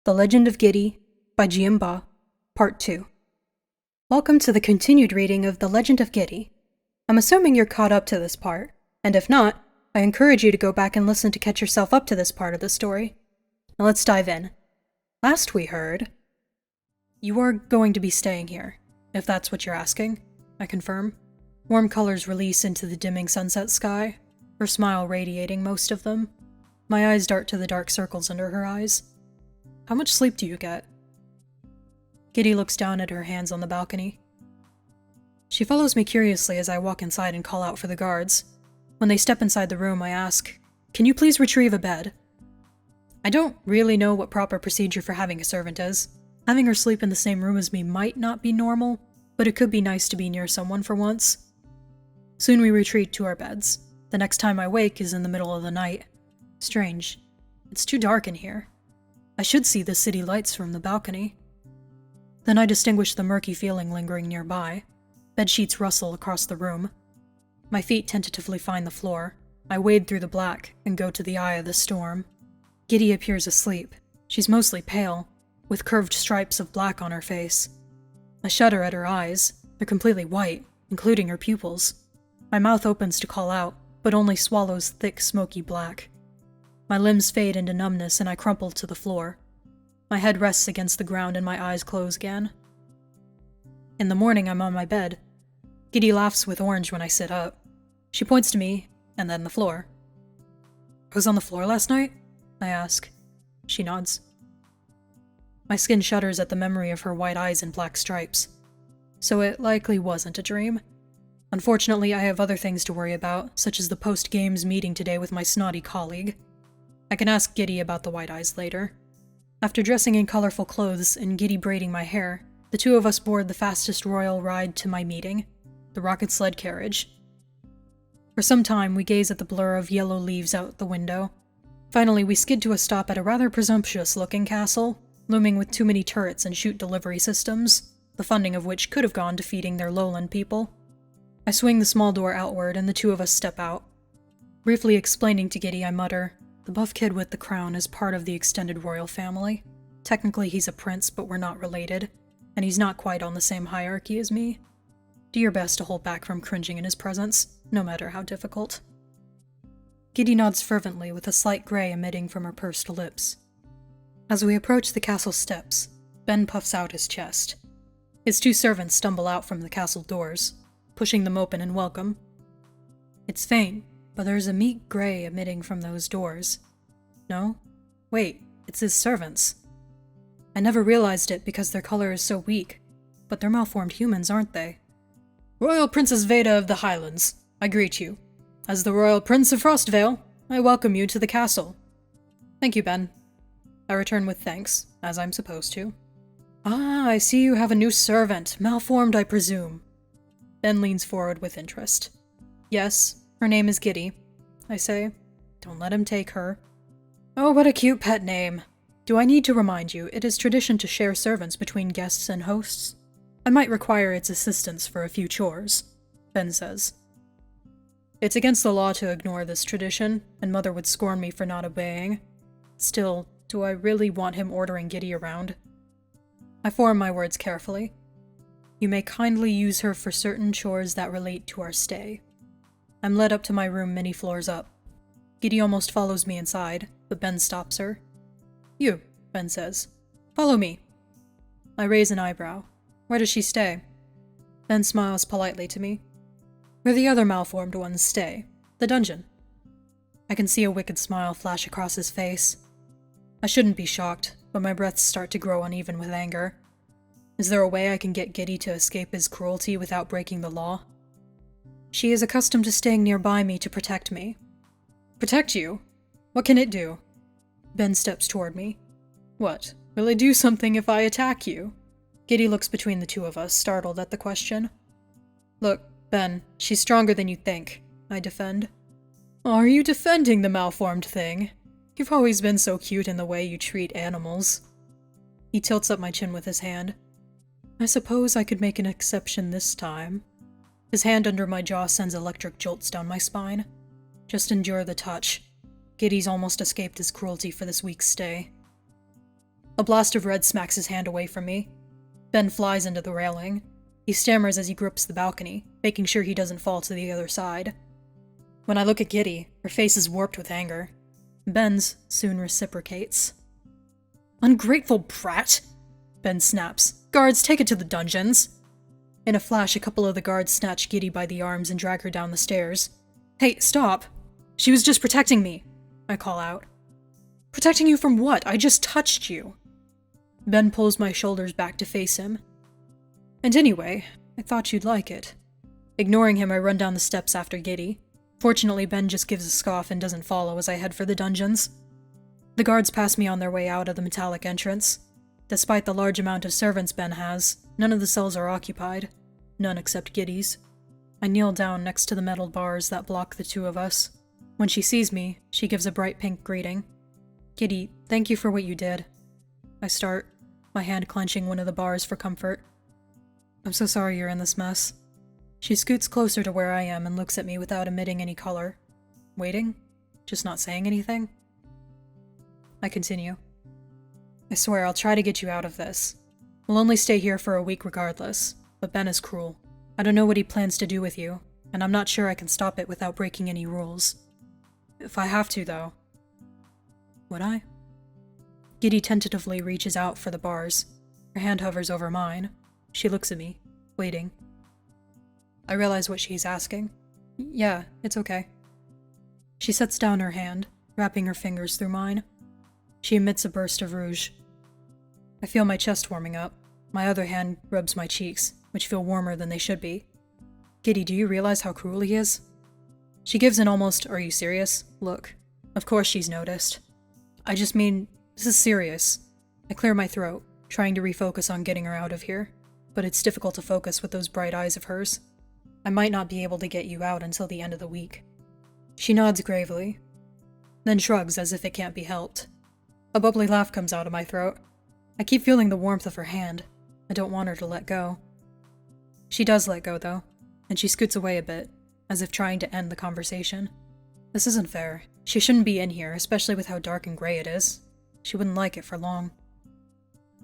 The Legend of Giddie by Giamba, Part 2. Welcome to the continued reading of The Legend of Giddie. I'm assuming you're caught up to this part, and if not, I encourage you to go back and listen to catch yourself up to this part of the story. Now let's dive in. Last we heard... You are going to be staying here, if that's what you're asking, I confirm. Warm colors release into the dimming sunset sky, her smile radiating most of them. My eyes dart to the dark circles under her eyes. How much sleep do you get? Giddie looks down at her hands on the balcony. She follows me curiously as I walk inside and call out for the guards. When they step inside the room, I ask, "Can you please retrieve a bed?" I don't really know what proper procedure for having a servant is. Having her sleep in the same room as me might not be normal, but it could be nice to be near someone for once. Soon we retreat to our beds. The next time I wake is in the middle of the night. Strange. It's too dark in here. I should see the city lights from the balcony. Then I distinguish the murky feeling lingering nearby. Bedsheets rustle across the room. My feet tentatively find the floor. I wade through the black and go to the eye of the storm. Giddie appears asleep. She's mostly pale, with curved stripes of black on her face. I shudder at her eyes. They're completely white, including her pupils. My mouth opens to call out, but only swallows thick, smoky black. My limbs fade into numbness and I crumple to the floor. My head rests against the ground and my eyes close again. In the morning, I'm on my bed. Giddie laughs with orange when I sit up. She points to me, and then the floor. "I was on the floor last night?" I ask. She nods. My skin shudders at the memory of her white eyes and black stripes. So it likely wasn't a dream. Unfortunately, I have other things to worry about, such as the post-games meeting today with my snotty colleague. I can ask Giddie about the white eyes later. After dressing in colorful clothes and Giddie braiding my hair, the two of us board the fastest royal ride to my meeting, the rocket sled carriage. For some time, we gaze at the blur of yellow leaves out the window. Finally, we skid to a stop at a rather presumptuous-looking castle, looming with too many turrets and chute delivery systems, the funding of which could have gone to feeding their lowland people. I swing the small door outward and the two of us step out. Briefly explaining to Giddie, I mutter, "The buff kid with the crown is part of the extended royal family. Technically he's a prince, but we're not related, and he's not quite on the same hierarchy as me. Do your best to hold back from cringing in his presence, no matter how difficult." Giddie nods fervently with a slight gray emitting from her pursed lips. As we approach the castle steps, Ben puffs out his chest. His two servants stumble out from the castle doors, pushing them open in welcome. It's faint, but there's a meek gray emitting from those doors. No? Wait, it's his servants. I never realized it because their color is so weak, but they're malformed humans, aren't they? "Royal Princess Veda of the Highlands, I greet you. As the Royal Prince of Frostvale, I welcome you to the castle." "Thank you, Ben." I return with thanks, as I'm supposed to. "Ah, I see you have a new servant, malformed, I presume." Ben leans forward with interest. "Yes, her name is Giddie," I say. "Don't let him take her." "Oh, what a cute pet name. Do I need to remind you, it is tradition to share servants between guests and hosts? I might require its assistance for a few chores," Ben says. It's against the law to ignore this tradition, and Mother would scorn me for not obeying. Still, do I really want him ordering Giddie around? I form my words carefully. "You may kindly use her for certain chores that relate to our stay." I'm led up to my room many floors up. Giddie almost follows me inside, but Ben stops her. "You," Ben says. "Follow me." I raise an eyebrow. "Where does she stay?" Ben smiles politely to me. "Where the other malformed ones stay. The dungeon." I can see a wicked smile flash across his face. I shouldn't be shocked, but my breaths start to grow uneven with anger. Is there a way I can get Giddie to escape his cruelty without breaking the law? "She is accustomed to staying nearby me to protect me." "Protect you? What can it do?" Ben steps toward me. "What, will it do something if I attack you?" Giddie looks between the two of us, startled at the question. "Look, Ben, she's stronger than you think," I defend. "Are you defending the malformed thing? You've always been so cute in the way you treat animals." He tilts up my chin with his hand. "I suppose I could make an exception this time." His hand under my jaw sends electric jolts down my spine. Just endure the touch. Giddie's almost escaped his cruelty for this week's stay. A blast of red smacks his hand away from me. Ben flies into the railing. He stammers as he grips the balcony, making sure he doesn't fall to the other side. When I look at Giddie, her face is warped with anger. Ben's soon reciprocates. "Ungrateful brat!" Ben snaps. "Guards, take it to the dungeons!" In a flash, a couple of the guards snatch Giddie by the arms and drag her down the stairs. "Hey, stop! She was just protecting me!" I call out. "Protecting you from what? I just touched you!" Ben pulls my shoulders back to face him. "And anyway, I thought you'd like it." Ignoring him, I run down the steps after Giddie. Fortunately, Ben just gives a scoff and doesn't follow as I head for the dungeons. The guards pass me on their way out of the metallic entrance. Despite the large amount of servants Ben has, none of the cells are occupied. None except Giddie's. I kneel down next to the metal bars that block the two of us. When she sees me, she gives a bright pink greeting. "Giddie, thank you for what you did." I start, my hand clenching one of the bars for comfort. "I'm so sorry you're in this mess." She scoots closer to where I am and looks at me without emitting any color. Waiting? Just not saying anything? I continue. "I swear I'll try to get you out of this. We'll only stay here for a week regardless, but Ben is cruel. I don't know what he plans to do with you, and I'm not sure I can stop it without breaking any rules. If I have to, though." Would I? Giddie tentatively reaches out for the bars. Her hand hovers over mine. She looks at me, waiting. I realize what she's asking. "Yeah, it's okay." She sets down her hand, wrapping her fingers through mine. She emits a burst of rouge. I feel my chest warming up. My other hand rubs my cheeks, which feel warmer than they should be. "Giddie, do you realize how cruel he is?" She gives an almost, "Are you serious?" look. Of course she's noticed. "I just mean, this is serious." I clear my throat, trying to refocus on getting her out of here, but it's difficult to focus with those bright eyes of hers. "I might not be able to get you out until the end of the week." She nods gravely, then shrugs as if it can't be helped. A bubbly laugh comes out of my throat. I keep feeling the warmth of her hand. I don't want her to let go. She does let go, though, and she scoots away a bit, as if trying to end the conversation. This isn't fair. She shouldn't be in here, especially with how dark and gray it is. She wouldn't like it for long.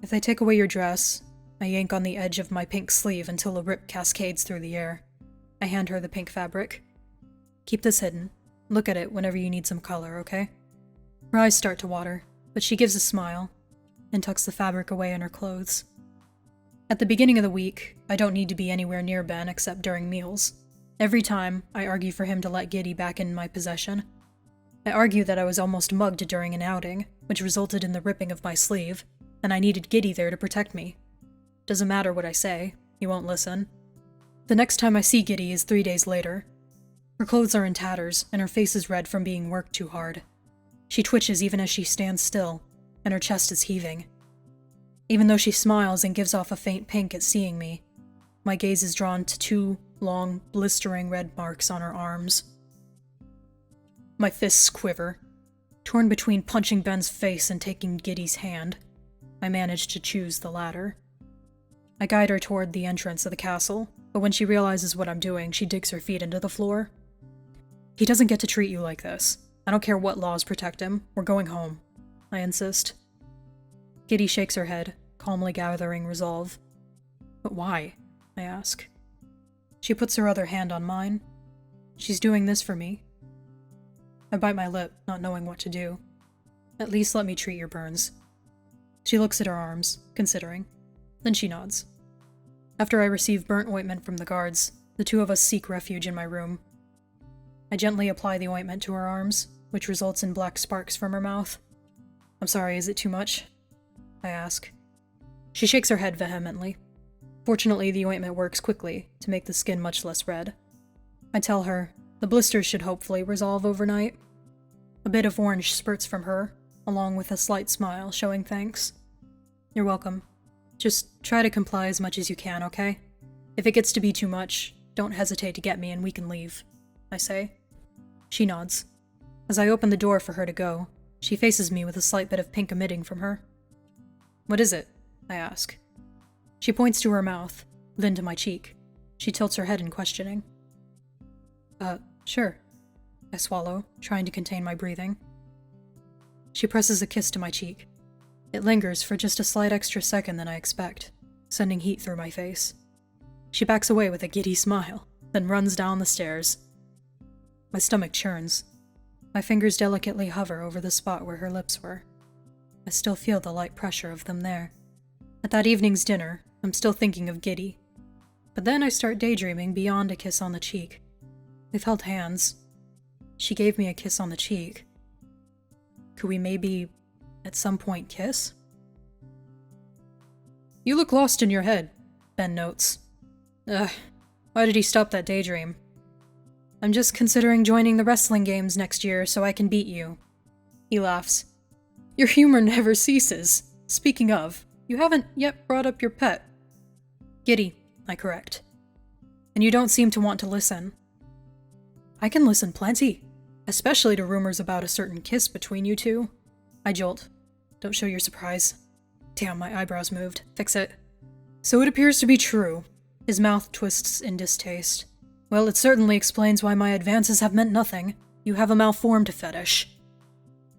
"If they take away your dress," I yank on the edge of my pink sleeve until a rip cascades through the air. I hand her the pink fabric. "Keep this hidden. Look at it whenever you need some color, okay?" Her eyes start to water, but she gives a smile and tucks the fabric away in her clothes. At the beginning of the week, I don't need to be anywhere near Ben except during meals. Every time, I argue for him to let Giddie back in my possession. I argue that I was almost mugged during an outing, which resulted in the ripping of my sleeve, and I needed Giddie there to protect me. Doesn't matter what I say, he won't listen. The next time I see Giddie is 3 days later. Her clothes are in tatters, and her face is red from being worked too hard. She twitches even as she stands still, and her chest is heaving. Even though she smiles and gives off a faint pink at seeing me, my gaze is drawn to 2 long, blistering red marks on her arms. My fists quiver. Torn between punching Ben's face and taking Giddie's hand, I manage to choose the latter. I guide her toward the entrance of the castle, but when she realizes what I'm doing, she digs her feet into the floor. "He doesn't get to treat you like this. I don't care what laws protect him. We're going home," I insist. Giddie shakes her head, calmly gathering resolve. "But why?" I ask. She puts her other hand on mine. "She's doing this for me." I bite my lip, not knowing what to do. "At least let me treat your burns." She looks at her arms, considering. Then she nods. After I receive burnt ointment from the guards, the two of us seek refuge in my room. I gently apply the ointment to her arms, which results in black sparks from her mouth. "I'm sorry, is it too much?" I ask. She shakes her head vehemently. Fortunately, the ointment works quickly to make the skin much less red. I tell her, the blisters should hopefully resolve overnight. A bit of orange spurts from her, along with a slight smile showing thanks. "You're welcome. Just try to comply as much as you can, okay? If it gets to be too much, don't hesitate to get me and we can leave," I say. She nods. As I open the door for her to go, she faces me with a slight bit of pink emitting from her. "What is it?" I ask. She points to her mouth, then to my cheek. She tilts her head in questioning. Sure." I swallow, trying to contain my breathing. She presses a kiss to my cheek. It lingers for just a slight extra second than I expect, sending heat through my face. She backs away with a giddy smile, then runs down the stairs. My stomach churns. My fingers delicately hover over the spot where her lips were. I still feel the light pressure of them there. At that evening's dinner, I'm still thinking of Giddie. But then I start daydreaming beyond a kiss on the cheek. We've held hands. She gave me a kiss on the cheek. Could we maybe, at some point, kiss? You look lost in your head, Ben notes. Why did he stop that daydream? I'm just considering joining the wrestling games next year so I can beat you. He laughs. Your humor never ceases. Speaking of, you haven't yet brought up your pet. Giddie, I correct. And you don't seem to want to listen. I can listen plenty, especially to rumors about a certain kiss between you two. I jolt. Don't show your surprise. Damn, my eyebrows moved. Fix it. So it appears to be true. His mouth twists in distaste. Well, it certainly explains why my advances have meant nothing. You have a malformed fetish.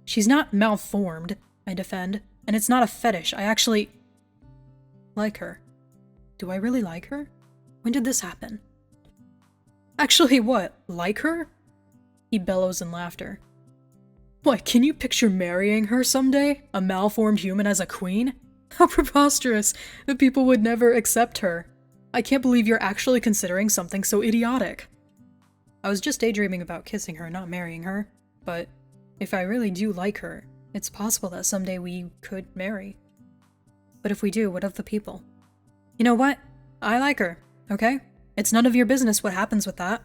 She's not malformed, I defend, and it's not a fetish. I actually like her. Do I really like her? When did this happen? Actually what? Like her? He bellows in laughter. What, can you picture marrying her someday? A malformed human as a queen? How preposterous that people would never accept her. I can't believe you're actually considering something so idiotic. I was just daydreaming about kissing her, not marrying her. But if I really do like her, it's possible that someday we could marry. But if we do, what of the people? You know what? I like her, okay? It's none of your business what happens with that.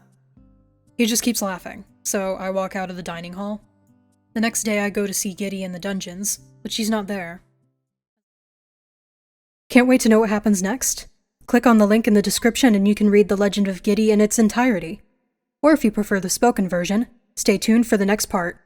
He just keeps laughing, so I walk out of the dining hall. The next day I go to see Giddie in the dungeons, but she's not there. Can't wait to know what happens next? Click on the link in the description and you can read The Legend of Giddie in its entirety. Or if you prefer the spoken version, stay tuned for the next part.